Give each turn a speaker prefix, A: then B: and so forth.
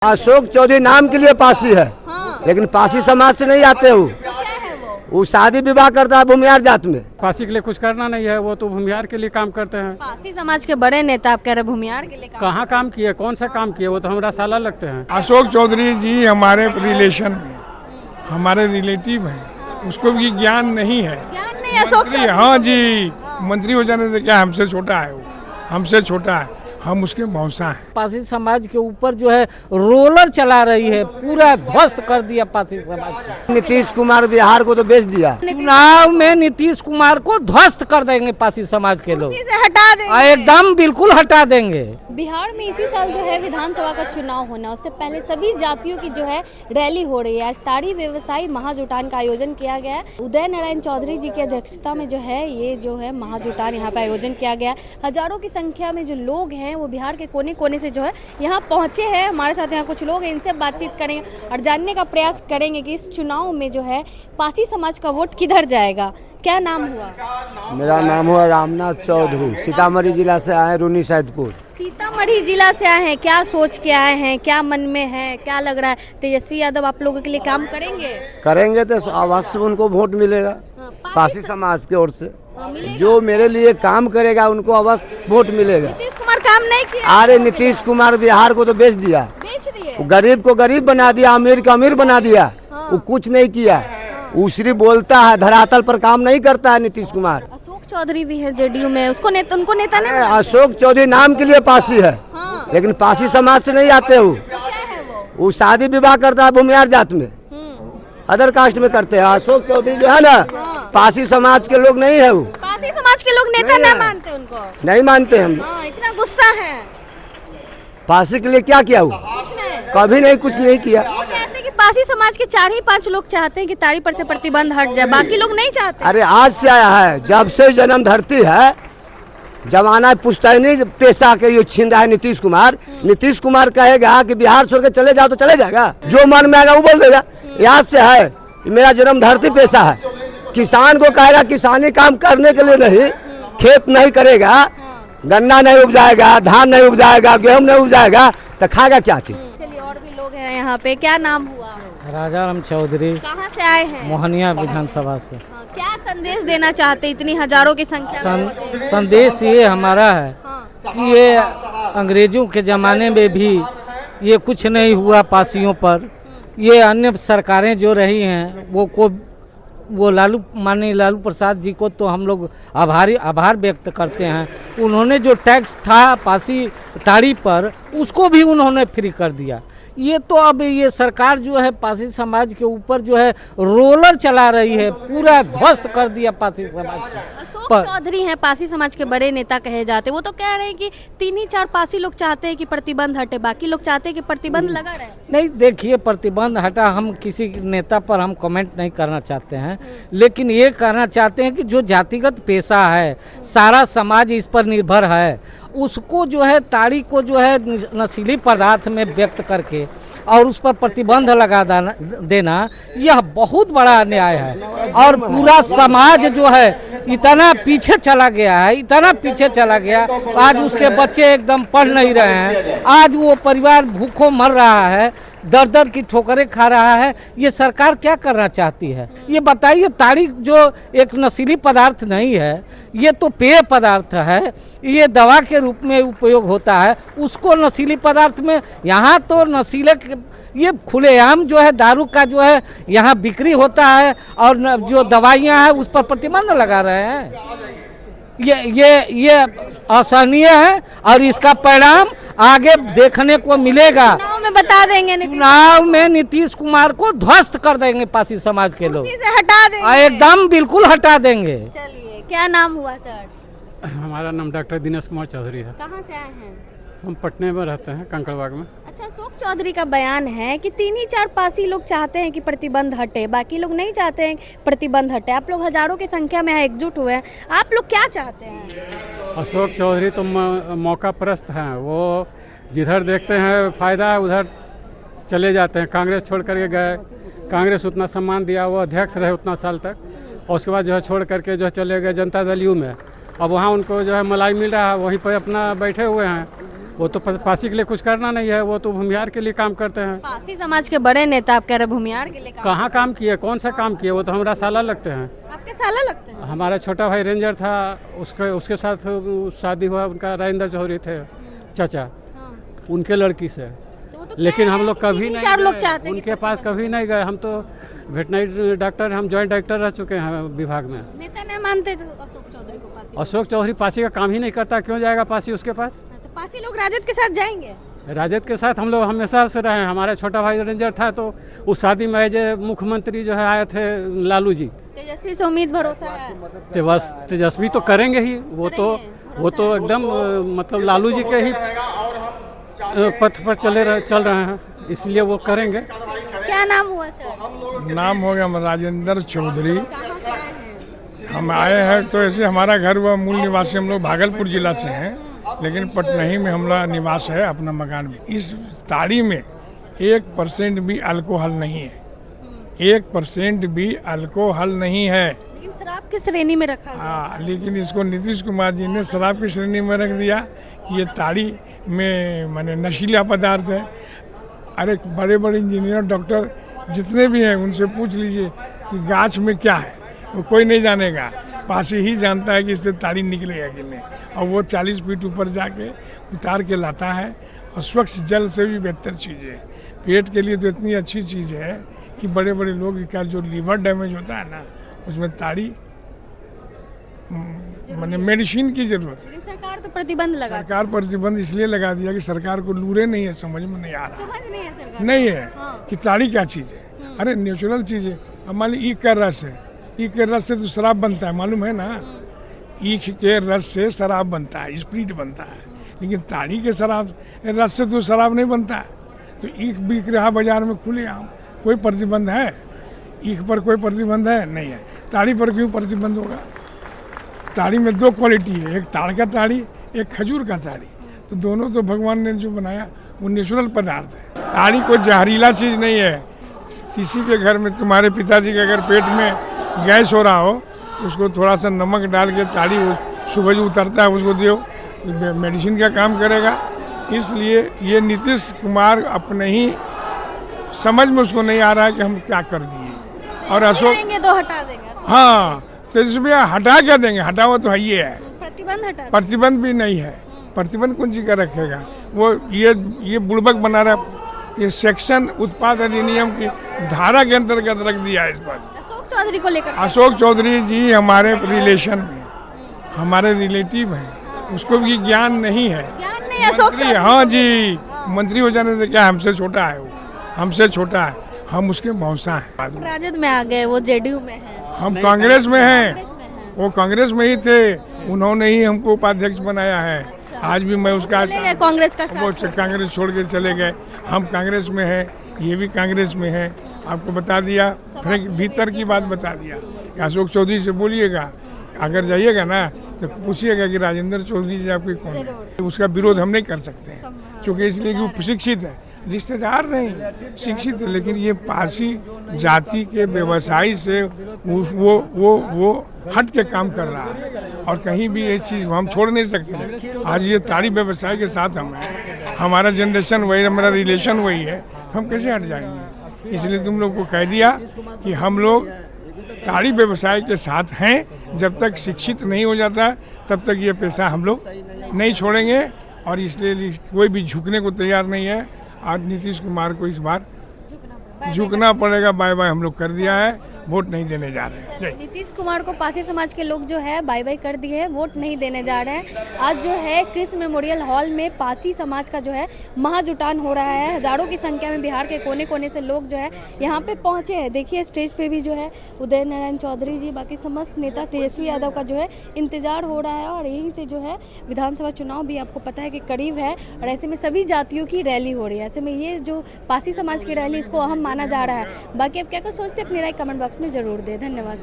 A: अशोक चौधरी नाम के लिए पासी है।
B: हाँ।
A: लेकिन पासी समाज से नहीं आते हो।
B: तो क्या है
A: वो शादी विवाह करता है भूमिहार जात में।
C: पासी के लिए कुछ करना नहीं है, वो तो भूमिहार के लिए काम करते हैं।
B: पासी समाज के बड़े नेता आप कह रहे भूमिहार के लिए
C: कहाँ काम किए, कौन सा काम किए, वो तो हमारा साला लगते हैं।
D: अशोक चौधरी जी हमारे रिलेशन में, हमारे रिलेटिव हैं, उसको भी ज्ञान नहीं है।
B: ज्ञान नहीं अशोक
D: मंत्री,
B: चौधरी
D: हाँ
B: को।
D: जी, मंत्री हो जाने से क्या हमसे छोटा है वो, हमसे छोटा है, हम उसके मौसा हैं।
E: पासी समाज के ऊपर जो है रोलर चला रही है, पूरा ध्वस्त कर दिया पासी समाज को।
A: नीतीश कुमार बिहार को तो बेच दिया।
E: चुनाव में नीतीश कुमार को ध्वस्त कर देंगे पासी समाज के लोग,
B: कुर्सी से हटा देंगे।
E: एकदम बिल्कुल हटा देंगे।
B: बिहार में इसी साल जो है विधानसभा का चुनाव होना, उससे पहले सभी जातियों की जो है रैली हो रही है। आज ताड़ी व्यवसायी महाजुटान का आयोजन किया गया है। उदय नारायण चौधरी जी की अध्यक्षता में जो है ये जो है महाजुटान यहाँ पे आयोजन किया गया है। हजारों की संख्या में जो लोग हैं वो बिहार के कोने कोने से जो है यहाँ पहुँचे हैं। हमारे साथ यहाँ कुछ लोग हैं, इनसे बातचीत करेंगे और जानने का प्रयास करेंगे कि इस चुनाव में जो है पासी समाज का वोट किधर जाएगा। क्या नाम हुआ?
A: मेरा नाम हुआ रामनाथ चौधरी, सीतामढ़ी जिला से आए, रूनी सैदपुर।
B: सीतामढ़ी जिला से आए हैं, क्या सोच के आए हैं, क्या मन में है, क्या लग रहा है? तेजस्वी यादव आप लोगों के लिए काम करेंगे?
A: करेंगे तो अवश्य उनको वोट मिलेगा।
B: हाँ,
A: पासी समाज की ओर से
B: मिलेगा।
A: जो मेरे लिए काम करेगा उनको अवश्य वोट मिलेगा।
B: नीतीश कुमार काम नहीं किया।
A: अरे नीतीश कुमार बिहार को तो बेच दिया।
B: बेच दिए।
A: वो गरीब को गरीब बना दिया, अमीर को अमीर बना दिया।
B: हाँ।
A: वो कुछ नहीं किया। वो सिर्फ बोलता है, धरातल पर काम नहीं करता है नीतीश कुमार।
B: अशोक चौधरी भी है जेडीयू में, उसको उनको नेता नहीं
A: अरे
B: मानते?
A: अशोक चौधरी नाम के लिए पासी है।
B: हाँ।
A: लेकिन पासी समाज से नहीं आते हो।
B: तो क्या है
A: वो शादी विवाह करता है भूमिहार जात में, अदर कास्ट में करते हैं। अशोक चौधरी जो है ना,
B: हाँ।
A: पासी समाज के लोग नहीं है। वो
B: पासी समाज के लोग नेता
A: नहीं
B: ना
A: है।
B: मानते उनको।
A: नहीं मानते हम।
B: हाँ, इतना गुस्सा है।
A: पासी के लिए क्या किया? वो
B: कुछ नहीं।
A: कभी नहीं, कुछ नहीं किया।
B: वो कहते हैं कि पासी समाज के 4 ही 5 लोग चाहते हैं कि ताड़ी पर से प्रतिबंध हट जाए, बाकी लोग नहीं चाहते।
A: अरे आज से आया है, जब से जन्म धरती है, जमाना पुश्तैनी पेशा के ये छीन रहा है नीतीश कुमार। नीतीश कुमार कहेगा कि बिहार छोड़ के चले जाओ तो चले जाएगा, जो मन में आएगा वो बोल देगा। याद से है कि मेरा जन्म धरती पेशा है। किसान को कहेगा किसानी काम करने के लिए नहीं, खेत नहीं करेगा, गन्ना नहीं उपजाएगा, धान नहीं उपजाएगा, गेहूं नहीं उपजाएगा तो खाएगा क्या चीज?
B: चलिए और भी लोग हैं यहाँ पे। क्या नाम हुआ?
E: राजा राम चौधरी,
B: कहाँ से आए हैं?
E: मोहनिया विधानसभा से।
B: हाँ, क्या संदेश देना चाहते इतनी हजारों की संख्या में?
E: संदेश ये हमारा है
B: हाँ।
E: कि ये अंग्रेजों के ज़माने में भी ये कुछ नहीं हुआ पासियों पर। ये अन्य सरकारें जो रही हैं वो माननीय लालू प्रसाद जी को तो हम लोग आभार व्यक्त करते हैं। उन्होंने जो टैक्स था पासी ताड़ी पर, उसको भी उन्होंने फ्री कर दिया। ये तो अब ये सरकार जो है पासी समाज के ऊपर जो है रोलर चला रही है, पूरा ध्वस्त कर दिया पासी समाज
B: अशोक
E: को।
B: चौधरी हैं पासी समाज के बड़े नेता कहे जाते, वो तो कह रहे हैं कि 3 ही 4 पासी लोग चाहते हैं कि प्रतिबंध हटे, बाकी लोग चाहते हैं कि प्रतिबंध लगा रहे।
E: नहीं, देखिए, प्रतिबंध हटा, हम किसी नेता पर हम कमेंट नहीं करना चाहते हैं, लेकिन ये कहना चाहते हैं कि जो जातिगत पेशा है, सारा समाज इस पर निर्भर है, उसको जो है ताड़ी को जो है नशीली पदार्थ में व्यक्त करके और उस पर प्रतिबंध लगा देना, यह बहुत बड़ा अन्याय है। और पूरा समाज जो है इतना पीछे चला गया है, इतना पीछे चला गया, आज उसके बच्चे एकदम पढ़ नहीं रहे हैं, आज वो परिवार भूखों मर रहा है, दर दर की ठोकरें खा रहा है। ये सरकार क्या करना चाहती है ये बताइए? ताड़ी जो एक नशीली पदार्थ नहीं है, ये तो पेय पदार्थ है, ये दवा के रूप में उपयोग होता है, उसको नशीली पदार्थ में, यहाँ तो नशीले ये खुलेआम जो है दारू का जो है यहाँ बिक्री होता है और जो दवाइयाँ हैं उस पर प्रतिबंध लगा रहे हैं। ये असहनीय है और इसका परिणाम आगे देखने को मिलेगा।
B: चुनाव में बता देंगे,
E: चुनाव में नीतीश कुमार को ध्वस्त कर देंगे पासी समाज के लोग,
B: कुर्सी से हटा देंगे।
E: एकदम बिल्कुल हटा देंगे।
B: चलिए, क्या नाम हुआ सर?
C: हमारा नाम डॉक्टर दिनेश कुमार चौधरी है।
B: कहाँ से आए हैं?
C: हम पटने में रहते हैं, कंकड़बाग में।
B: अच्छा, अशोक चौधरी का बयान है कि 3 ही 4 पासी लोग चाहते हैं कि प्रतिबंध हटे, बाकी लोग नहीं चाहते हैं प्रतिबंध हटे। आप लोग हजारों की संख्या में एकजुट हुए हैं, आप लोग क्या चाहते हैं?
C: अशोक चौधरी तो मौका परस्त हैं, वो जिधर देखते हैं फायदा उधर चले जाते हैं। कांग्रेस छोड़ करके गए, कांग्रेस उतना सम्मान दिया, वो अध्यक्ष रहे उतना साल तक, और उसके बाद जो है छोड़ करके जो है चले गए जनता दल यू में। अब वहाँ उनको जो है मलाई मिल रहा है, वहीं पर अपना बैठे हुए हैं। वो तो पासी के लिए कुछ करना नहीं है, वो तो भूमिहार के लिए काम करते हैं।
B: पासी समाज के बड़े नेता आप कह रहे भूमिहार के लिए
C: कहाँ काम किए, कौन सा काम किए? वो तो हमारा साला लगते हैं।
B: आपके साला लगते हैं?
C: हमारा छोटा भाई रेंजर था, उसके साथ शादी हुआ उनका, राजेंद्र चौधरी थे चाचा,
B: हाँ।
C: उनके लड़की से।
B: तो
C: लेकिन हम लोग कभी नहीं
B: चार लोग
C: गए,
B: चाहते हैं
C: उनके पास कभी नहीं गए। हम तो वेटनरी डॉक्टर, हम जॉइंट डायरेक्टर रह चुके हैं विभाग में।
B: नेता नहीं मानते तो अशोक चौधरी को पासी?
C: अशोक चौधरी पासी का काम ही नहीं करता, क्यों जाएगा पासी उसके पास?
B: तो पासी लोग राजद के साथ जाएंगे?
C: राजद के साथ हम लोग हमेशा से रहे हैं। हमारा छोटा भाई रेंजर था, तो उस शादी में जो मुख्यमंत्री जो है आए थे लालू जी,
B: तेजस्वी से उम्मीद भरोसा है?
C: तेजस्वी तो करेंगे ही, वो तो एकदम मतलब लालू जी के ही पथ पर चल रहे हैं, इसलिए वो करेंगे।
B: क्या नाम हुआ सर?
D: नाम हो गया राजेंद्र चौधरी।
B: कहाँ से आए हैं?
D: हम आए हैं तो ऐसे हमारा घर हुआ, मूल निवासी हम लोग भागलपुर जिला से हैं, लेकिन पटनही में हमारा निवास है, अपना मकान में। इस ताड़ी में 1% भी अल्कोहल नहीं है, 1% भी अल्कोहल नहीं है।
B: लेकिन शराब किस श्रेणी में रखा गया?
D: हाँ, लेकिन इसको नीतीश कुमार जी ने शराब की श्रेणी में रख दिया। ये ताड़ी में माने नशीला पदार्थ है। अरे बड़े बड़े इंजीनियर डॉक्टर जितने भी हैं उनसे पूछ लीजिए कि गाछ में क्या है, वो कोई नहीं जानेगा, पासी ही जानता है कि इससे ताड़ी निकलेगा कि नहीं। और वो 40 फीट ऊपर जाके उतार के लाता है। और स्वच्छ जल से भी बेहतर चीज़ है, पेट के लिए तो इतनी अच्छी चीज़ है कि बड़े बड़े लोग का जो लीवर डैमेज होता है ना, उसमें ताड़ी माने मेडिसिन की जरूरत है।
B: लेकिन सरकार तो प्रतिबंध लगा,
D: सरकार प्रतिबंध इसलिए लगा दिया कि सरकार को लूरे नहीं है, समझ में नहीं आ रहा।
B: समझ नहीं है सरकार?
D: नहीं है
B: हाँ।
D: कि ताड़ी क्या चीज़ है। अरे नेचुरल चीज़ है। अब मान ली ईख का रस है, ईख के रस से तो शराब बनता है, मालूम है ना? ईख के रस से शराब बनता है, स्प्रिट बनता है। लेकिन ताड़ी के शराब रस से तो शराब नहीं बनता है। तो ईख बिक रहा बाजार में खुलेआम, कोई प्रतिबंध है? ईख पर कोई प्रतिबंध है? नहीं है। ताड़ी पर क्यों प्रतिबंध होगा? ताड़ी में 2 क्वालिटी है, एक ताड़ का ताड़ी, एक खजूर का ताड़ी। तो दोनों तो भगवान ने जो बनाया वो नेचुरल पदार्थ है। ताड़ी कोई जहरीला चीज़ नहीं है। किसी के घर में तुम्हारे पिताजी के अगर पेट में गैस हो रहा हो, उसको थोड़ा सा नमक डाल के ताड़ी सुबह जो उतरता है उसको दियो, मेडिसिन का काम करेगा। इसलिए ये नीतीश कुमार अपने ही समझ में उसको नहीं आ रहा है कि हम क्या कर दिए। और अशोक
B: तो हटा देंगे?
D: हाँ, तो इसमें हटा क्या देंगे? हटा हुआ तो है ही है,
B: प्रतिबंध हटा,
D: प्रतिबंध भी नहीं है। प्रतिबंध कौन सी का रखेगा? वो ये बुड़बक बना रहा, ये सेक्शन उत्पाद अधिनियम की धारा के अंतर्गत रख दिया है इस पर।
B: अशोक चौधरी को लेकर?
D: अशोक चौधरी जी हमारे रिलेशन में, हमारे रिलेटिव हैं, उसको भी ज्ञान नहीं है।
B: ज्ञान नहीं अशोक
D: मंत्री, हाँ जी, मंत्री हो जाने से क्या, हमसे छोटा है वो, हमसे छोटा है, हम उसके मौसा हैं।
B: राजद में आ गए, वो जेडीयू में है,
D: हम कांग्रेस में हैं, वो कांग्रेस में ही थे, उन्होंने ही हमको उपाध्यक्ष बनाया है। आज भी मैं उसका
B: कांग्रेस का
D: वो कांग्रेस छोड़ के चले गए। हम कांग्रेस में हैं, ये भी कांग्रेस में है। आपको बता दिया, फिर भीतर की बात बता दिया। अशोक चौधरी से बोलिएगा, अगर जाइएगा ना तो पूछिएगा कि राजेंद्र चौधरी जी आपके कौन है। उसका विरोध हम नहीं कर सकते हैं, क्योंकि इसलिए कि वो प्रशिक्षित है, रिश्तेदार नहीं, शिक्षित है। लेकिन ये पारसी जाति के व्यवसायी से वो हट के काम कर रहा है, और कहीं भी ये चीज़ हम छोड़ नहीं सकते। आज ये ताड़ी व्यवसाय के साथ हम हैं, हमारा जनरेशन वही, हमारा रिलेशन वही है, तो हम कैसे हट जाएंगे? इसलिए तुम लोग को कह दिया कि हम लोग ताड़ी व्यवसाय के साथ हैं। जब तक शिक्षित नहीं हो जाता तब तक ये पैसा हम लोग नहीं छोड़ेंगे, और इसलिए कोई भी झुकने को तैयार नहीं है। आज नीतीश कुमार को इस बार झुकना पड़ेगा। बाय बाय हम लोग कर दिया है, वोट नहीं देने जा रहे हैं।
B: नीतीश कुमार को पासी समाज के लोग जो है बाय बाय कर दिए हैं, वोट नहीं देने जा रहे हैं। आज जो है क्रिस मेमोरियल हॉल में पासी समाज का जो है महाजुटान हो रहा है। हजारों की संख्या में बिहार के कोने कोने से लोग जो है यहाँ पे पहुँचे हैं। देखिए स्टेज पे भी जो है उदय नारायण चौधरी जी, बाकी समस्त नेता, तेजस्वी यादव का जो है इंतजार हो रहा है। और यहीं से जो है विधानसभा चुनाव भी आपको पता है कि करीब है, और ऐसे में सभी जातियों की रैली हो रही है। ऐसे में ये जो पासी समाज की रैली, इसको अहम माना जा रहा है। बाकी आप क्या सोचते हैं, अपनी राय कमेंट बॉक्स में जरूर दें। धन्यवाद।